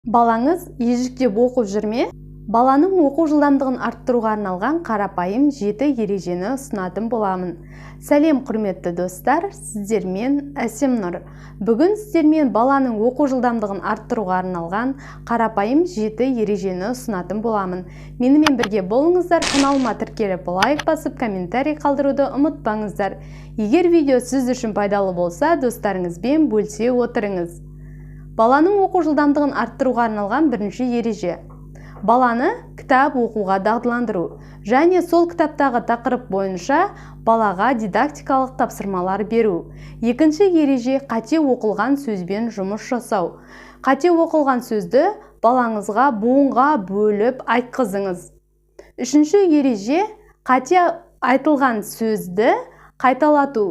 Балаңыз ежіктеп оқып жүрме? Баланың оқу жылдамдығын арттыруға арналған қарапайым 7 ережені ұсынатын боламын. Сәлем құрметті достар, сіздермен Әсем Нұр. Бүгін сіздермен баланың оқу жылдамдығын арттыруға арналған қарапайым 7 ережені ұсынатын боламын. Менімен бірге болыңыздар, каналыма тіркеліп лайк басып, комментарий қалдыруды ұмытпаңыздар. Егер видео сіз үшін пайдалы болса, достарыңызбен бөлісе отырыңыз. Баланың оқу жылдамдығын арттыруға арналған бірінші ереже. Баланы кітап оқуға дағдыландыру және сол кітаптағы тақырып бойынша балаға дидактикалық тапсырмалар беру. Екінші ереже қате оқылған сөзбен жұмыс жасау. Қате оқылған сөзді балаңызға буынға бөліп айтқызыңыз. Үшінші ереже қате айтылған сөзді қайталату.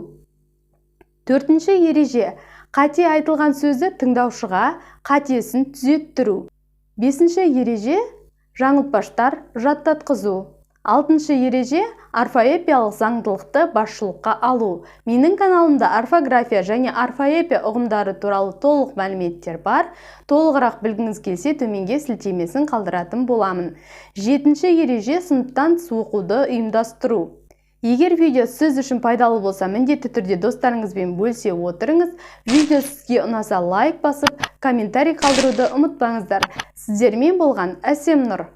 Төртінші ереже қате айтылған сөзді тыңдаушыға қатесін түзеттіру. Бесінші ереже жаңылтпаштар жаттатқызу. Алтыншы ереже орфоэпиялық заңдылықты басшылыққа алу. Менің каналымда орфография және орфоэпия ұғымдары туралы толық мәліметтер бар. Толығырақ білгіңіз келсе, төменге сілтемесін қалдыратын боламын. Жетінші ереже сыныптан тыс оқуды ұйымдастыру. Егер видео сіз үшін пайдалы болса, міндетті түрде достарыңызбен бөлісе отырыңыз. Видео сізге ұнаса лайк басып, комментарий қалдыруды ұмытпаңыздар. Сіздермен болған Әсем Нұр.